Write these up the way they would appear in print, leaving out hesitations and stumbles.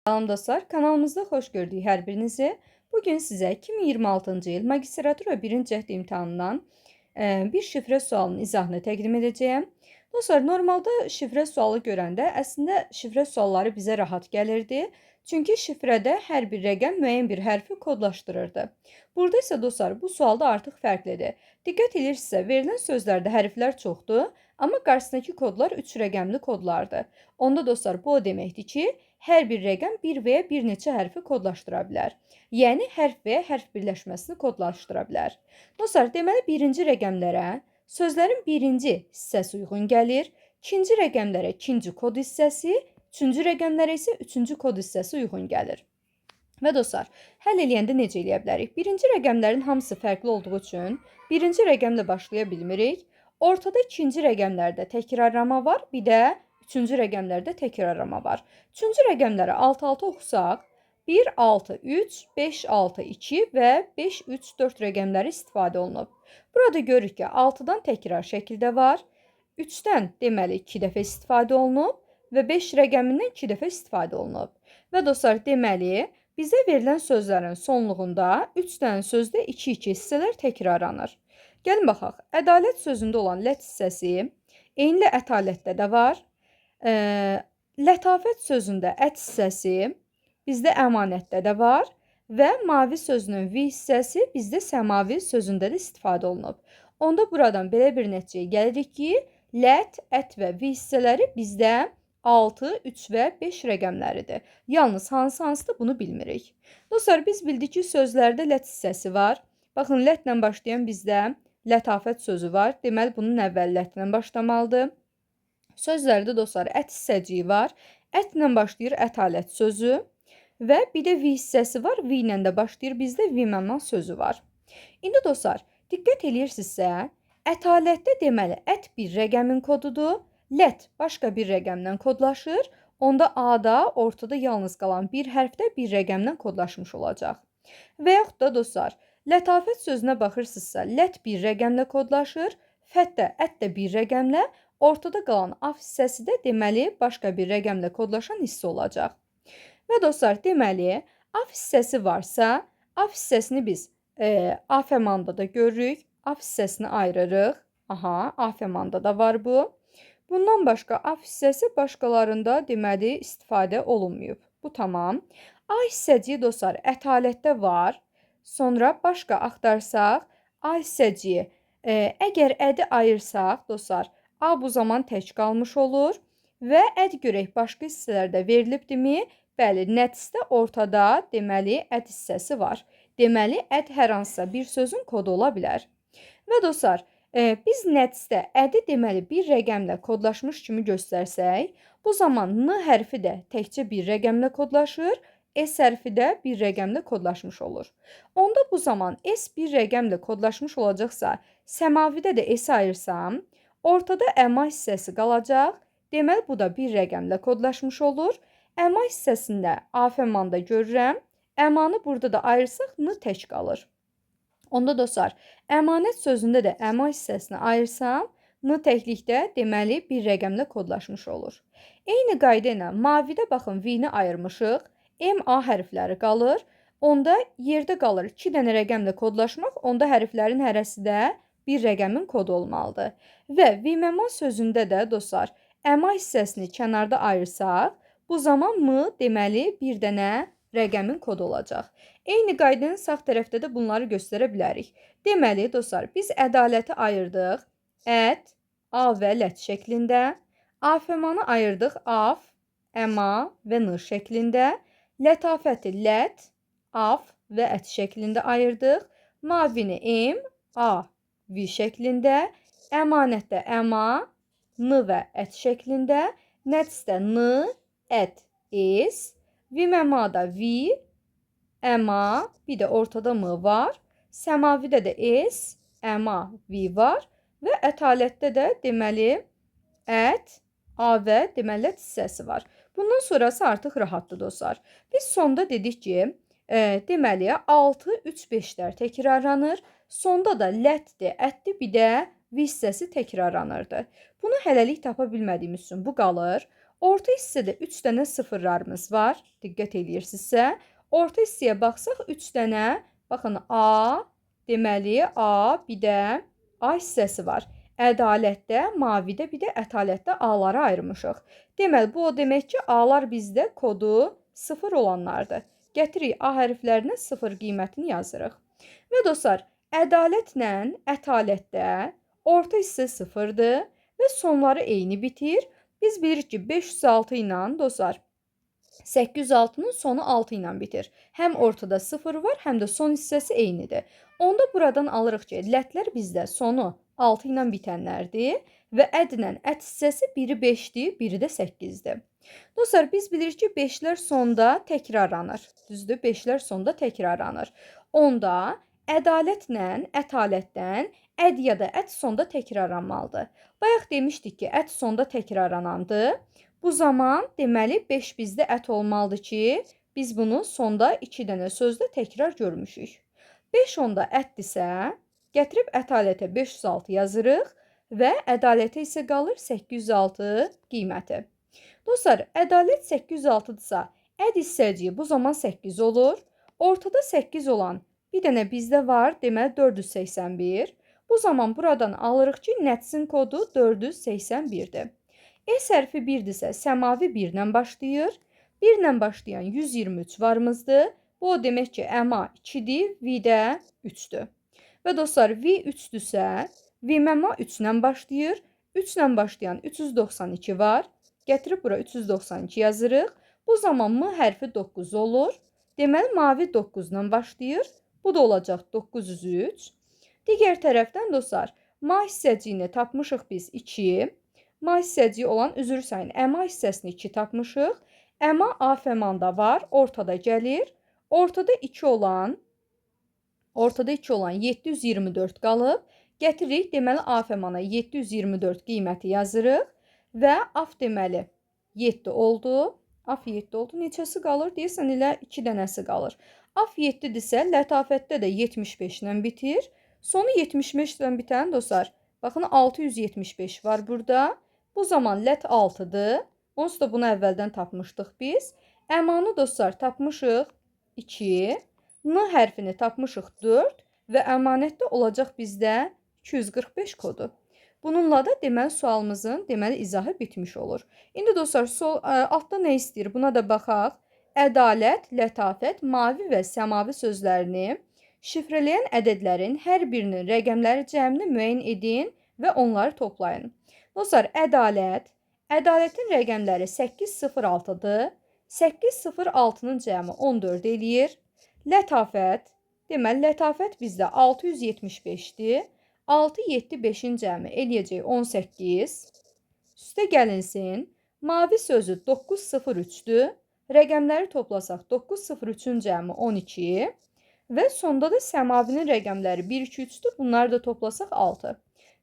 Salam dostlar, kanalımızda xoş gördük hər birinizi. Bugün sizə 2026-cı il magistratura 1-ci cəhd imtahanından bir şifrə sualının izahını təqdim edəcəyəm. Dostlar, normalda şifrə sualı görəndə əslində şifrə sualları bizə rahat gəlirdi. Çünki şifrədə hər bir rəqəm müəyyən bir hərfi kodlaşdırırdı. Burada isə dostlar, bu sualda artıq fərqlidir. Diqqət edirsinizsə, verilən sözlərdə hərflər çoxdur, amma qarşısındakı kodlar 3 rəqəmli kodlardır. Onda dostlar, bu o deməkdir ki, hər bir rəqəm bir və ya bir neçə hərfi kodlaşdıra bilər. Yəni, hərf və ya hərf birləşməsini kodlaşdıra bilər. Dostlar, deməli, birinci rəqəmlərə sözlərin birinci hissəsi uyğun gəlir, ikinci rəqəmlərə ikinci kod hissəsi, üçüncü rəqəmlərə isə üçüncü kod hissəsi uyğun gəlir. Və dostlar, həll eləyəndə necə eləyə bilərik? Birinci rəqəmlərin hamısı fərqli olduğu üçün birinci rəqəmlə başlaya bilmirik. Ortada ikinci rəqəmlərdə təkrarlama var, bir də üçüncü rəqəmlərdə təkrarlama var. Üçüncü rəqəmləri alt-alta oxusaq, 1, 6, 3, 5, 6, 2 və 5, 3, 4 rəqəmləri istifadə olunub. Burada görürük ki, 6-dan təkrar şəkildə var, 3-dən deməli 2 dəfə istifadə olunub və 5 rəqəmindən 2 dəfə istifadə olunub. Və dostlar, deməli, bizə verilən sözlərin sonluğunda 3 dənə sözdə 2-2 hissələr təkrarlanır. Gəlin baxaq, ədalət sözündə olan lət hissəsi eynilə ətalətdə də var. Lətafət sözündə ət hissəsi bizdə əmanətdə də var və mavi sözünün v hissəsi bizdə səmavi sözündə də istifadə olunub. Onda buradan belə bir nəticəyə gəlirik ki, lət, ət və v hissələri bizdə 6, 3 və 5 rəqəmləridir. Yalnız hansı-hansıdır bunu bilmirik. Dostlar, biz bildik ki, sözlərdə lət hissəsi var. Baxın, lətlə başlayan bizdə lətafət sözü var. Deməli, bunun əvvəl lətlə başlamalıdır. Sözlərdə dostlar, ət hissəciyi var. Ətlə başlayır ətalət sözü və bir də v hissəsi var. V ilə də başlayır bizdə v-məmman sözü var. İndi dostlar, diqqət edirsinizsə, ətalətdə deməli ət bir rəqəmin kodudur. Lət başqa bir rəqəmdən kodlaşır. Onda A-da ortada yalnız qalan bir hərfdə bir rəqəmdən kodlaşmış olacaq. Və yaxud da dostlar, lətafət sözünə baxırsınızsa, lət bir rəqəmlə kodlaşır. Fət də, ət də bir rəqəmlə. Ortada qalan af hissəsi də deməli başqa bir rəqəmlə kodlaşan hissə olacaq. Və dostlar, deməli, af hissəsi varsa, af hissəsini biz afəmanda da görürük. Af hissəsini ayırırıq. Aha, afəmanda da var bu. Bundan başqa af hissəsi başqalarında deməli istifadə olunmayıb. Bu tamam. A hissəciyi dostlar ətalətdə var. Sonra başqa axtarsaq, A hissəciyi əgər ədi ayırsaq dostlar, A bu zaman tək qalmış olur və əd görək başqa hissələrdə verilibdimi? Bəli, nəticədə ortada deməli əd hissəsi var. Deməli, əd hər hansısa bir sözün kodu ola bilər. Və dostlar, biz nəticədə ədi deməli bir rəqəmlə kodlaşmış kimi göstərsək, bu zaman N hərfi də təkcə bir rəqəmlə kodlaşır, S hərfi də bir rəqəmlə kodlaşmış olur. Onda bu zaman S bir rəqəmlə kodlaşmış olacaqsa, səmavidə də S ayırsam, ortada əma hissəsi qalacaq. Deməli, bu da bir rəqəmlə kodlaşmış olur. Əma hissəsində afəmanda görürəm. Əmanı burada da ayırsaq, N tək qalır. Onda dostlar, əmanət sözündə də əma hissəsini ayırsam, N təklikdə deməli bir rəqəmlə kodlaşmış olur. Eyni qayda ilə mavidə baxın V-ni ayırmışıq. M-A hərfləri qalır. Onda yerdə qalır 2 dənə rəqəmlə kodlaşmaq, onda hərflərin hərəsi də bir rəqəmin kodu olmalıdır. Və V-məma sözündə də dostlar, əma hissəsini kənarda ayırsaq, bu zaman M deməli bir dənə rəqəmin kodu olacaq. Eyni qaydanın sağ tərəfdə də bunları göstərə bilərik. Deməli, dostlar, biz ədaləti ayırdıq. Ət, A və lət şəklində. Afəmanı ayırdıq. Af, əma və N şəklində. Lətafəti lət, af və ət şəklində ayırdıq. Mavini M, A, V şəklində. Əmanətdə əma, N və ət şəklində. Nəticədə N, ət, S. V-məmada V, əma, bir də ortada M var. Səmavidə də S, əma, V var. Və ətalətdə də deməli ət, A və deməli ət hissəsi var. Bundan sonrası artıq rahatdır dostlar. Biz sonda dedik ki, deməli 6, 3, 5-lər təkrarlanır. Sonda da lətdir, ətdir, bir də V hissəsi təkrarlanırdı. Bunu hələlik tapa bilmədiyimiz üçün bu qalır. Orta hissədə 3 dənə sıfırlarımız var. Diqqət edirsinizsə, orta hissəyə baxsaq 3 dənə, baxın A, deməli A, bir də A hissəsi var. Ədalətdə, mavidə, bir də ətalətdə A-ları ayırmışıq. Deməli, bu o demək ki, A-lar bizdə kodu 0 olanlardır. Gətirik A hərflərinə 0 qiymətini yazırıq. Və dostlar, ədalətlə ətalətdə orta hissə 0-dır və sonları eyni bitir. Biz bilirik ki, 506 ilə dostlar, 806-nın sonu 6 ilə bitir. Həm ortada 0 var, həm də son hissəsi eynidir. Onda buradan alırıq ki, lətlər bizdə sonu 6 ilə bitənlərdir və ədlə ət hissəsi biri 5-dir, biri də 8-dir. Dostlar, biz bilirik ki, 5-lər sonda təkrarlanır. Düzdür, 5-lər sonda təkrarlanır. Onda ədalətlə ətalətdən əd ya da ət sonda təkrarlanmalıdır. Bayaq demişdik ki, ət sonda təkrarlanandır. Bu zaman deməli 5 bizdə ət olmalıdır ki, biz bunu sonda 2 dənə sözdə təkrar görmüşük. 5 onda ətdirsə, gətirib ətalətə 506 yazırıq və ədalətə isə qalır 806 qiyməti. Dostlar, ədalət 806-dırsa, əd hissəciyi bu zaman 8 olur. Ortada 8 olan bir dənə bizdə var, deməli 481. Bu zaman buradan alırıq ki, nəticin kodu 481-dir. S hərfi 1-dirsə, səmavi 1 ilə başlayır. 1 ilə başlayan 123 varımızdır. Bu o demək ki, əma 2-dir, V də 3-dür. Və dostlar, V 3-dürsə, V-məma 3 ilə başlayır. 3 ilə başlayan 392 var. Gətirib bura 392 yazırıq. Bu zaman M hərfi 9 olur. Deməli, mavi 9 ilə başlayır. Bu da olacaq 903. Digər tərəfdən dostlar, ma hissəciyini tapmışıq biz 2. Ma hissəciyi olan üzr sayın əma hissəsini 2 tapmışıq. Əma A fəmanda var, ortada gəlir. Ortada 2 olan 724 qalıb. Gətiririk, deməli A fəmana 724 qiyməti yazırıq. Və af deməli 7 oldu. Af 7 oldu. Neçəsi qalır? Deyirsən elə 2 dənəsi qalır. Af 7-dirsə, lətafətdə də 75 ilə bitir. Sonu 75 ilə bitən dostlar, baxın 675 var burada. Bu zaman lət 6-dır. Onsuz da bunu əvvəldən tapmışdıq biz. Əmanı dostlar tapmışıq 2. N hərfini tapmışıq 4 və əmanətdə olacaq bizdə 245 kodu. Bununla da deməli sualımızın izahı bitmiş olur. İndi dostlar altda nə istəyir? Buna da baxaq. Ədalət, lətafət, mavi və səmavi sözlərini şifrələyən ədədlərin hər birinin rəqəmləri cəmini müəyyən edin və onları toplayın. Dostlar, ədalətin rəqəmləri 806-dır. 806-nın cəmi 14 eləyir. Lətafət, deməli lətafət bizdə 675-dir. 6, 7, 5-in cəmi eləyəcək 18. Üstə gəlinsin. Mavi sözü 903-dür. Rəqəmləri toplasaq 903-ün cəmi 12. Və sonda da səmavinin rəqəmləri 1, 2, 3-dür. Bunları da toplasaq 6.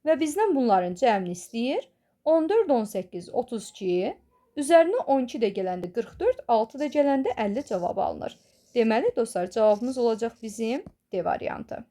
Və bizdən bunların cəmini istəyir. 14, 18, 32. Üzərinə 12 də gələndə 44, 6 da gələndə 50 cavab alınır. Deməli, dostlar, cavabımız olacaq bizim D variantı.